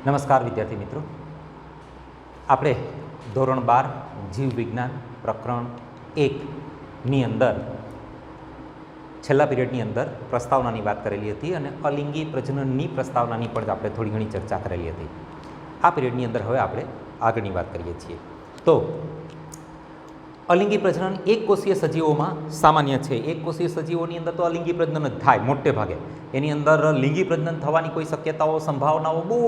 નમસ્કાર વિદ્યાર્થી મિત્રો, આપણે ધોરણ 12 જીવ વિજ્ઞાન પ્રકરણ 1ની અંદર છેલ્લા પીરિયડની અંદર પ્રસ્તાવનાની વાત કરેલી હતી અને અલિંગી પ્રજનનની પ્રસ્તાવનાની પણ આપણે થોડી ઘણી ચર્ચા કરેલી હતી. આ પીરિયડની અંદર હવે આપણે આગળની વાત કરીએ છીએ. તો અલિંગી પ્રજનન એક કોષીય સજીવોમાં સામાન્ય છે. એક કોષીય સજીવોની અંદર તો અલિંગી પ્રજનન જ થાય મોટે ભાગે. એની અંદર લિંગી પ્રજનન થવાની કોઈ શક્યતાઓ સંભાવનાઓ બહુ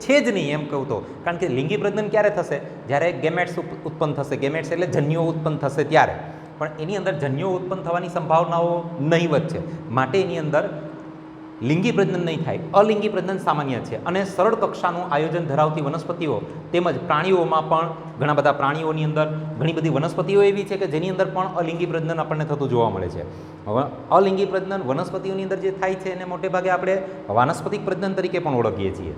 છે જ નહીં એમ કહું તો. કારણ કે લિંગી પ્રજનન ક્યારે થશે? જ્યારે ગેમેટ્સ ઉત્પન્ન થશે. ગેમેટ્સ એટલે જન્યુઓ ઉત્પન્ન થશે ત્યારે. પણ એની અંદર જન્યુઓ ઉત્પન્ન થવાની સંભાવનાઓ નહીવત છે. માટે એની અંદર લિંગી પ્રજનન નહીં થાય. અલિંગી પ્રજનન સામાન્ય છે. અને સરળ કક્ષાનું આયોજન ધરાવતી વનસ્પતિઓ તેમજ પ્રાણીઓમાં પણ ઘણા બધા પ્રાણીઓની અંદર ઘણી બધી વનસ્પતિઓ એવી છે કે જેની અંદર પણ અલિંગી પ્રજનન આપણને થતું જોવા મળે છે. હવે અલિંગી પ્રજનન વનસ્પતિઓની અંદર જે થાય છે એને મોટે ભાગે આપણે વાનસ્પતિક પ્રજનન તરીકે પણ ઓળખીએ છીએ.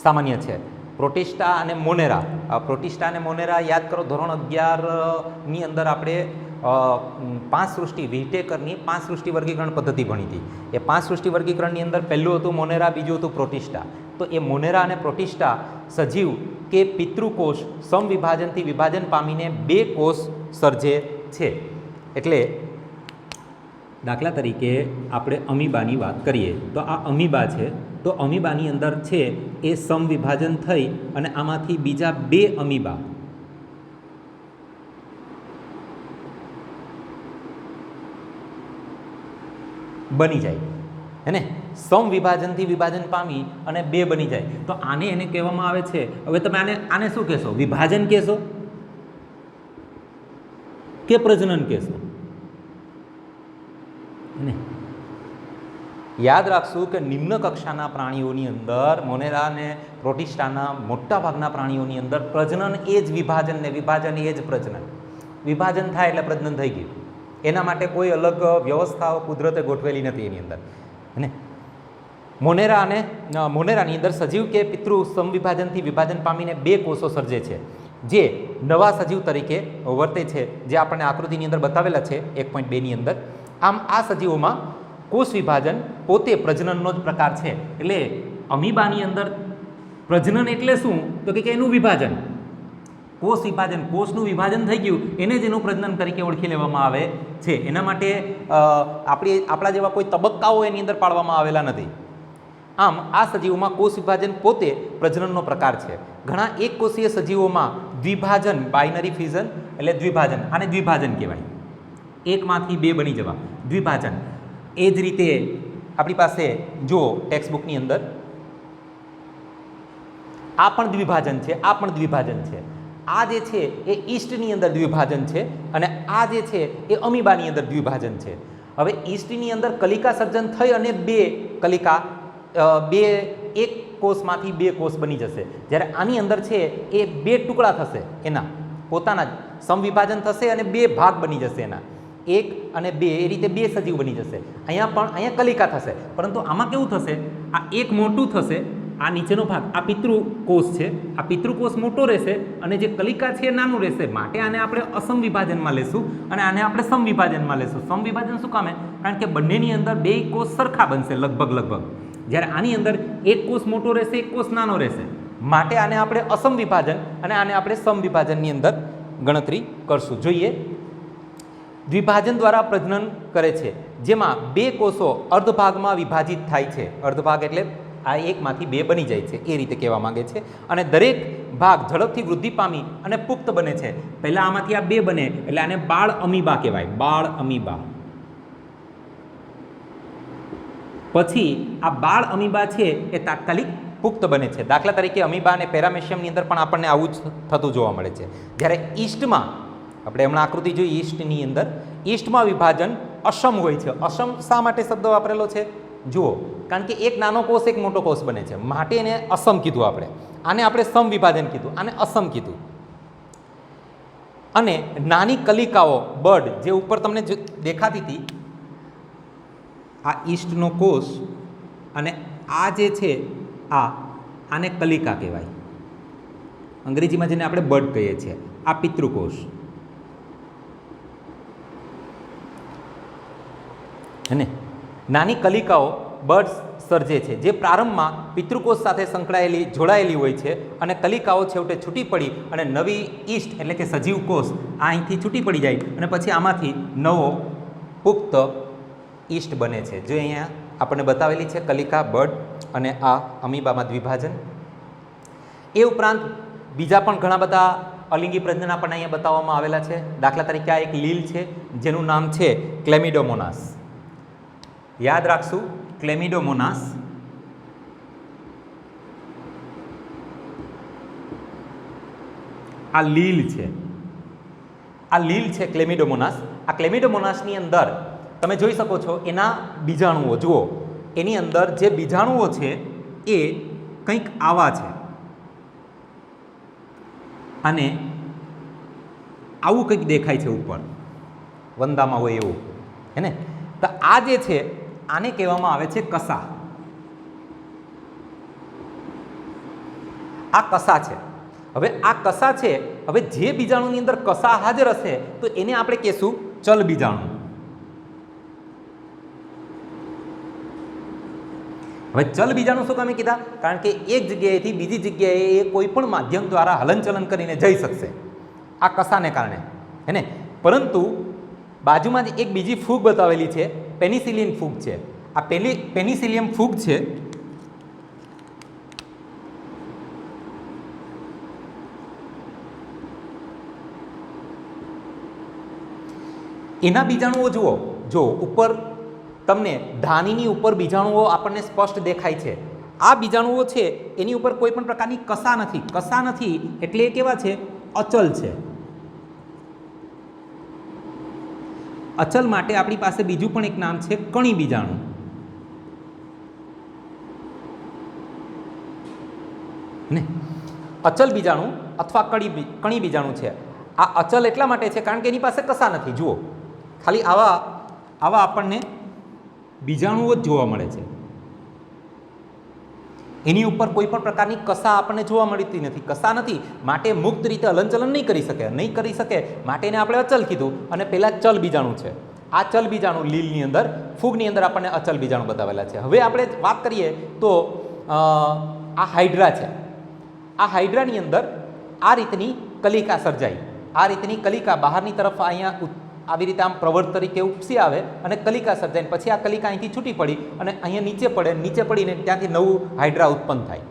સામાન્ય છે. પ્રોટિસ્ટા અને મોનેરા. પ્રોટિસ્ટા અને મોનેરા યાદ કરો, ધોરણ 11ની અંદર આપણે 5 સૃષ્ટિ વિટેકરની 5 સૃષ્ટિ વર્ગીકરણ પદ્ધતિ ભણી હતી. એ 5 સૃષ્ટિ વર્ગીકરણની અંદર પહેલું હતું મોનેરા, બીજું હતું પ્રોટિસ્ટા. તો એ મોનેરા અને પ્રોટિસ્ટા સજીવ કે પિતૃકોષ સમવિભાજનથી વિભાજન પામીને 2 કોષ સર્જે છે. એટલે દાખલા તરીકે આપણે અમીબાની વાત કરીએ તો આ અમીબા છે. તો અમીબાની અંદર છે એ સમવિભાજન થઈ અને આમાંથી બીજા 2 અમીબા બની જાય હે ને. સમવિભાજનથી વિભાજન પામી અને 2 બની જાય તો આને એને કહેવામાં આવે છે. હવે તમે આને શું કહેશો? વિભાજન કહેશો કે પ્રજનન કહેશો? ને યાદ રાખશું કે નિમ્ન કક્ષાના પ્રાણીઓની અંદર મોનેરા અને પ્રોટિસ્ટાના મોટા ભાગના પ્રાણીઓની અંદર પ્રજનન એ જ વિભાજન ને વિભાજન એ જ પ્રજનન. વિભાજન થાય એટલે પ્રજનન થઈ ગયું. એના માટે કોઈ અલગ વ્યવસ્થાઓ કુદરતે ગોઠવેલી નથી એની અંદર. અને મોનેરાની અંદર સજીવ કે પિતૃ સમવિભાજનથી વિભાજન પામીને 2 કોષો સર્જે છે જે નવા સજીવ તરીકે વર્તે છે, જે આપણને આકૃતિની અંદર બતાવેલા છે 1.2ની અંદર. આમ આ સજીવોમાં કોષ વિભાજન પોતે પ્રજનનનો જ પ્રકાર છે. એટલે અમીબાની અંદર પ્રજનન એટલે શું? તો કે એનું વિભાજન, કોષ વિભાજન, કોષનું વિભાજન થઈ ગયું એને જ એનું પ્રજનન તરીકે ઓળખી લેવામાં આવે છે. એના માટે આપણા જેવા કોઈ તબક્કાઓ એની અંદર પાડવામાં આવેલા નથી. આમ આ સજીવોમાં કોષ વિભાજન પોતે પ્રજનનનો પ્રકાર છે. ઘણા એક કોષીય સજીવોમાં દ્વિભાજન, બાઇનરી ફ્યુઝન એટલે દ્વિભાજન, આને દ્વિભાજન કહેવાય. એકમાંથી 2 બની જવા, દ્વિભાજન. એ જ રીતે આપણી પાસે જો ટેક્સ્ટબુકની અંદર આ પણ દ્વિભાજન છે, આ પણ દ્વિભાજન છે. આ જે છે એ ઈસ્ટની અંદર દ્વિભાજન છે અને આ જે છે એ અમીબાની અંદર દ્વિભાજન છે. હવે ઈસ્ટની અંદર કલિકા સર્જન થઈ અને 2 કલિકા એક કોષમાંથી 2 કોષ બની જશે. જ્યારે આની અંદર છે એ 2 ટુકડા થશે, એના પોતાના જ સમવિભાજન થશે અને 2 ભાગ બની જશે. એના 1 અને 2 એ રીતે 2 સજીવ બની જશે. અહીંયા કલિકા થશે, પરંતુ આમાં કેવું થશે? આ એક મોટું થશે, આ નીચેનો ભાગ આ પિતૃકોષ છે, આ પિતૃકોષ મોટો રહેશે અને જે કલિકા છે એ નાનું રહેશે. માટે આને આપણે અસમ વિભાજનમાં લેશું અને આને આપણે સમવિભાજનમાં લેશું. સમવિભાજન શું કામે? કારણ કે બંનેની અંદર 2 કોષ સરખા બનશે લગભગ. જ્યારે આની અંદર એક કોષ મોટો રહેશે, એક કોષ નાનો રહેશે. માટે આને આપણે અસમ વિભાજન અને આને આપણે સમવિભાજનની અંદર ગણતરી કરશું. જોઈએ, દ્વિભાજન દ્વારા પ્રજનન કરે છે જેમાં 2 કોષો અર્ધભાગમાં વિભાજિત થાય છે. અર્ધભાગ એટલે આ એકમાંથી 2 બની જાય છે એ રીતે કહેવા માંગે છે. અને દરેક ભાગ ઝડપથી વૃદ્ધિ પામી અને પુખ્ત બને છે. પહેલાં આમાંથી આ 2 બને એટલે આને બાળ અમીબા કહેવાય, બાળ અમીબા. પછી આ બાળ અમીબા છે એ તાત્કાલિક પુખ્ત બને છે. દાખલા તરીકે અમીબા અને પેરામેશિયમની અંદર પણ આપણને આવું જ થતું જોવા મળે છે. જ્યારે ઈસ્ટમાં આપણે હમણાં આકૃતિ જોઈ, ઈસ્ટની અંદર ઈસ્ટમાં વિભાજન અસમ હોય છે. અસમ શા માટે શબ્દ વાપરેલો છે? જુઓ, કારણ કે એક નાનો કોષ એક મોટો કોષ બને છે, માટે એને અસમ કીધું આપણે. આને આપણે સમવિભાજન કીધું, આને અસમ કીધું. અને નાની કલિકાઓ બર્ડ જે ઉપર તમને દેખાતી હતી, આ ઈસ્ટનો કોષ અને આ જે છે આને કલિકા કહેવાય. અંગ્રેજીમાં જેને આપણે બર્ડ કહીએ છીએ. આ પિતૃકોષ અને નાની કલિકાઓ બર્ડ સર્જે છે, જે પ્રારંભમાં પિતૃકોષ સાથે જોડાયેલી હોય છે અને કલિકાઓ છેવટે છૂટી પડી અને નવી ઈસ્ટ એટલે કે સજીવ કોષ આ અહીંથી છૂટી પડી જાય અને પછી આમાંથી નવો પુખ્ત ઈસ્ટ બને છે, જે અહીંયા આપણને બતાવેલી છે કલિકા, બર્ડ અને આ અમીબામાં દ્વિભાજન. એ ઉપરાંત બીજા પણ ઘણા બધા અલિંગી પ્રજનન આપણને અહીંયા બતાવવામાં આવેલા છે. દાખલા તરીકે આ એક લીલ છે જેનું નામ છે ક્લેમિડોમોનાસ. યાદ રાખશું, ક્લેમિડોમોનાસ. આ લીલ છે, આ લીલ છે ક્લેમિડોમોનાસ. આ ક્લેમિડોમોનાસની અંદર તમે જોઈ શકો છો એના બીજાણુઓ જુઓ, એની અંદર જે બીજાણુઓ છે એ કંઈક આવા છે અને આવું કંઈક દેખાય છે ઉપર વંદામાં હોય એવું, હે ને? તો આ જે છે આને કહેવામાં આવે છે કસા. આ કસા છે. હવે આ કસા છે, હવે જે બીજાણુની અંદર કસા હાજર હશે તો એને આપણે કહેશું ચલ બીજાણુ. હવે ચલ બીજાણુ શું કામે કીધા? કારણ કે એક જગ્યાએથી બીજી જગ્યાએ એ કોઈ પણ માધ્યમ દ્વારા હલનચલન કરીને જઈ શકશે આ કસાને કારણે, હે ને? પરંતુ બાજુમાં જ એક બીજી ફૂગ બતાવેલી છે, પેનિસિલિયન ફૂગ છે. આ પેનિસિલિયમ ફૂગ છે એના બીજાણુઓ જુઓ, જો ઉપર તમને ધાનીની ઉપર બીજાણુઓ આપણને સ્પષ્ટ દેખાય છે. આ બીજાણુઓ છે એની ઉપર કોઈ પણ પ્રકારની કસા નથી. કસા નથી એટલે એ કેવા છે? અચલ છે. અચલ માટે આપણી પાસે બીજું પણ એક નામ છે કણી બીજાણુ. ને અચલ બીજાણુ અથવા કણી બીજાણુ છે. આ અચલ એટલા માટે છે કારણ કે એની પાસે કસા નથી. જુઓ, ખાલી આવા આપણને બીજાણુઓ જ જોવા મળે છે. એની ઉપર કોઈ પણ પ્રકારની કસા આપણને જોવા મળતી નથી. કસા નથી માટે મુક્ત રીતે હલનચલન નહીં કરી શકે માટે એને આપણે અચલ કીધું. અને પહેલાં ચલ બીજાણુ છે. આ ચલ બીજાણુ લીલની અંદર, ફૂગની અંદર આપણને અચલ બીજાણુ બતાવેલા છે. હવે આપણે વાત કરીએ તો આ હાઇડ્રા છે. આ હાઇડ્રાની અંદર આ રીતની કલિકા સર્જાઈ. આ રીતની કલિકા બહારની તરફ અહીંયા આવી રીતે આમ પ્રવર્ત તરીકે ઉપસી આવે અને કલિકા સર્જાઈને પછી આ કલિકા અહીંથી છૂટી પડી અને અહીંયા નીચે પડીને ત્યાંથી નવું હાઇડ્રા ઉત્પન્ન થાય.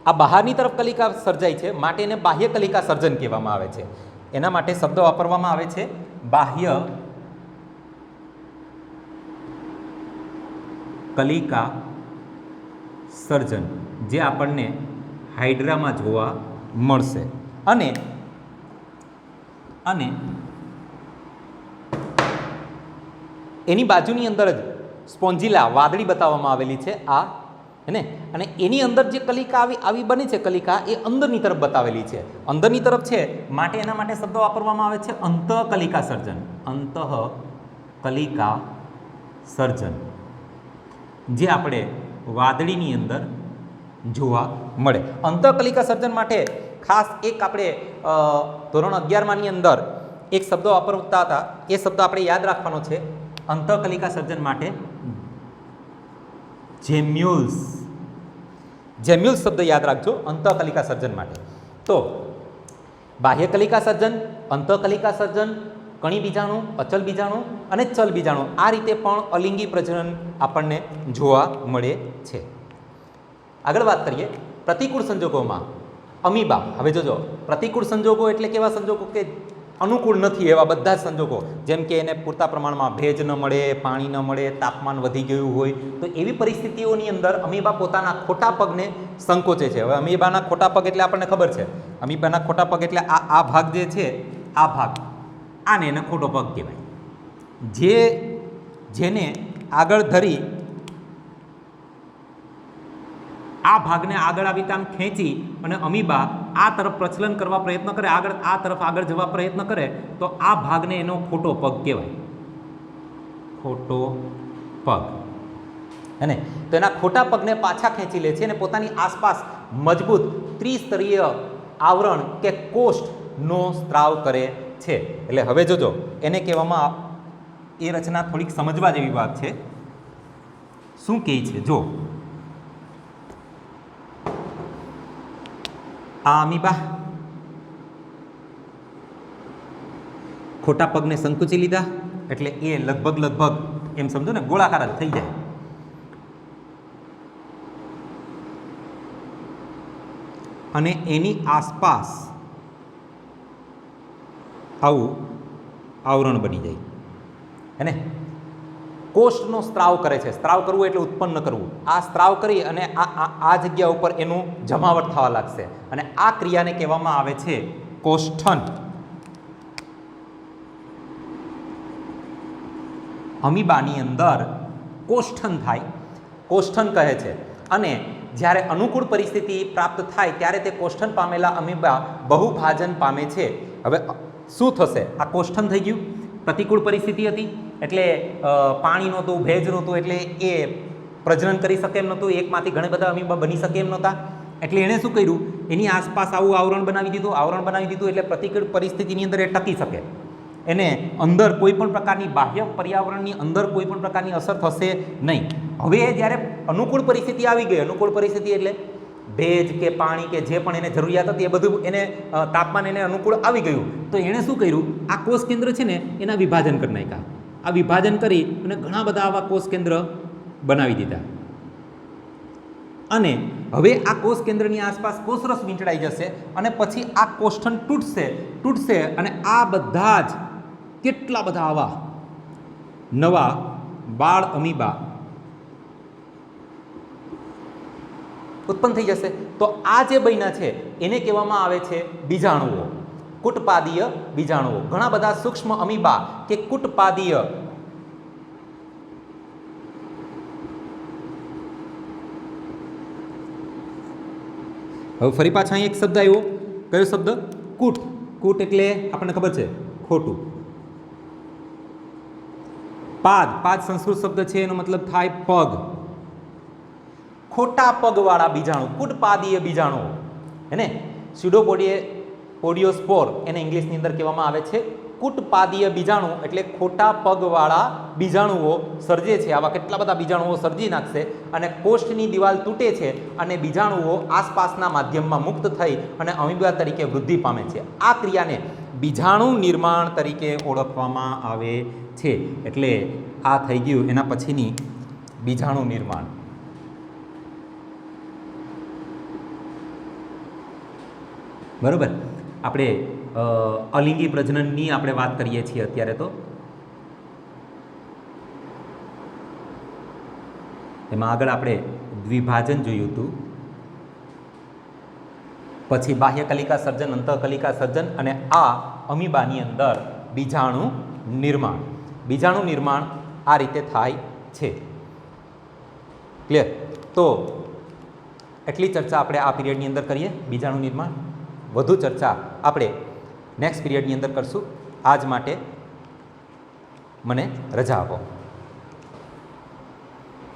આ બહારની તરફ કલિકા સર્જાય છે માટે એને બાહ્ય કલિકા સર્જન કહેવામાં આવે છે. એના માટે શબ્દ વાપરવામાં આવે છે બાહ્ય કલિકા સર્જન, જે આપણને હાઇડ્રામાં જોવા મળશે. અને એની બાજુની અંદર જ સ્પોન્જિલા વાદળી બતાવવામાં આવેલી છે આ, હે ને? અને એની અંદર જે કલિકા આવી બની છે, કલિકા એ અંદરની તરફ બતાવેલી છે. અંદરની તરફ છે માટે એના માટે શબ્દ વાપરવામાં આવે છે અંતઃકલિકા સર્જન. અંતઃકલિકા સર્જન, જે આપણે વાદળીની અંદર જોવા મળે. અંતઃકલિકા સર્જન માટે ખાસ એક આપણે ધોરણ 11માની અંદર એક શબ્દ વાપરતા હતા. એ શબ્દ આપણે યાદ રાખવાનો છે અંતઃકલિકા સર્જન માટે. જેમ્યુલ્સ શબ્દ યાદ રાખજો અંતઃકલિકા સર્જન માટે. તો બાહ્ય કલિકા સર્જન, અંતઃકલિકા સર્જન, કણી બીજાણુ, અચલ બીજાણુ અને ચલ બીજાણુ, આ રીતે પણ અલિંગી પ્રજનન આપણને જોવા મળે છે. આગળ વાત કરીએ પ્રતિકૂળ સંજોગોમાં અમીબા. હવે જોજો, પ્રતિકૂળ સંજોગો એટલે કેવા સંજોગો કે અનુકૂળ નથી એવા બધા જ સંજોગો, જેમ કે એને પૂરતા પ્રમાણમાં ભેજ ન મળે, પાણી ન મળે, તાપમાન વધી ગયું હોય, તો એવી પરિસ્થિતિઓની અંદર અમીબા પોતાના ખોટા પગને સંકોચે છે. હવે અમીબાના ખોટા પગ એટલે આપણને ખબર છે. અમીબાના ખોટા પગ એટલે આ ભાગ જે છે, આ ભાગ, આને એને ખોટો પગ કહેવાય. જેને આગળ ધરી આ ભાગને આગળ આવી રીતે આમ ખેંચી અને અમીબા આ તરફ પ્રચલન કરવા પ્રયત્ન કરે, આ તરફ આગળ જવા પ્રયત્ન કરે, તો આ ભાગને એનો ખોટો પગ કહેવાય. ખોટો પગ, હે ને? તો એના ખોટા પગને પાછા ખેંચી લે છે અને પોતાની આસપાસ મજબૂત ત્રિસ્તરીય આવરણ કે કોષ્ઠનો સ્ત્રાવ કરે છે. એટલે હવે જોજો, એને કહેવામાં, એ રચના થોડીક સમજવા જેવી વાત છે. શું કહે છે? જો આ અમીબા ખોટા પગને સંકુચી લીધા એટલે એ લગભગ એમ સમજો ને ગોળાકાર જ થઈ જાય. અને એની આસપાસ આવું આવરણ બની જાય હે ને. કોષ્ઠનો સ્ત્રાવ કરે છે. સ્ત્રાવ કરવું એટલે ઉત્પન્ન કરવું. આ સ્ત્રાવ કરી અને આ જગ્યા ઉપર એનું જમાવટ થવા લાગશે અને આ ક્રિયાને કહેવામાં આવે છે કોષ્ઠન. અમીબાની અંદર કોષ્ઠન થાય, કોષ્ઠન કહે છે. અને જ્યારે અનુકૂળ પરિસ્થિતિ પ્રાપ્ત થાય ત્યારે તે કોષ્ઠન પામેલા અમીબા બહુભાજન પામે છે. હવે શું થશે? આ કોષ્ઠન થઈ ગયું, પ્રતિકૂળ પરિસ્થિતિ હતી એટલે પાણી નહોતું, ભેજ નહોતું, એટલે એ પ્રજનન કરી શકે એમ નહોતું, એકમાંથી ઘણા બધા અમીબા બની શકે એમ નહોતા. એટલે એણે શું કર્યું? એની આસપાસ આવું આવરણ બનાવી દીધું. આવરણ બનાવી દીધું એટલે પ્રતિકૂળ પરિસ્થિતિની અંદર એ ટકી શકે. એને અંદર કોઈ પણ પ્રકારની બાહ્ય પર્યાવરણની અંદર કોઈ પણ પ્રકારની અસર થશે નહીં. હવે જ્યારે અનુકૂળ પરિસ્થિતિ આવી ગઈ, અનુકૂળ પરિસ્થિતિ એટલે ભેજ કે પાણી કે જે પણ એને જરૂરિયાત હતી એ બધું એને તાપમાન એને અનુકૂળ આવી ગયું, તો એણે શું કર્યું? આ કોષ કેન્દ્ર છે ને એના વિભાજન કરી નાખ્યા. આ વિભાજન કરી અને ઘણા બધા આવા કોષ કેન્દ્ર બનાવી દીધા. અને હવે આ કોષ કેન્દ્રની આસપાસ કોષરસ વીંટળાઈ જશે અને પછી આ કોષ્ઠન તૂટશે અને આ બધા જ કેટલા બધા આવા નવા બાળ અમીબા ઉત્પન્ન થઈ જશે. તો આ જે બન્યા છે એને કહેવામાં આવે છે બીજાણુઓ, કુટપાદીય બીજાણુઓ. ઘણા બધા સૂક્ષ્મ અમીબા કે કુટપાદીય હવે ફરી પાછા અહીં એક શબ્દ આવ્યો. કયો શબ્દ? કૂટ. કૂટ એટલે આપણને ખબર છે ખોટું. પાદ. પાદ સંસ્કૃત શબ્દ છે, એનો મતલબ થાય પગ. ખોટા પગવાળા બીજાણુ, કુટપાદીય બીજાણુઓ હે ને. સ્યુડોપોડિયોસ્પોર એને ઇંગ્લિશની અંદર કહેવામાં આવે છે કુટપાદીય બીજાણુ. એટલે ખોટા પગવાળા બીજાણુઓ સર્જે છે. આવા કેટલા બધા બીજાણુઓ સર્જી નાખશે અને કોષ્ઠની દિવાલ તૂટે છે અને બીજાણુઓ આસપાસના માધ્યમમાં મુક્ત થઈ અને અમીબા તરીકે વૃદ્ધિ પામે છે. આ ક્રિયાને બીજાણુ નિર્માણ તરીકે ઓળખવામાં આવે છે. એટલે આ થઈ ગયું એના પછીની બીજાણુ નિર્માણ. બરાબર. આપણે અલિંગી પ્રજનનની આપણે વાત કરીએ છીએ અત્યારે. તો એમાં આગળ આપણે દ્વિભાજન જોયું હતું, પછી બાહ્ય કલિકા સર્જન, અંતઃકલિકા સર્જન અને આ અમીબાની અંદર બીજાણુ નિર્માણ. બીજાણુ નિર્માણ આ રીતે થાય છે. ક્લિયર? તો એટલી ચર્ચા આપણે આ પીરિયડની અંદર કરીએ બીજાણુ નિર્માણ. વધુ ચર્ચા આપણે નેક્સ્ટ પીરિયડની અંદર કરશું. આજ માટે મને રજા આપો.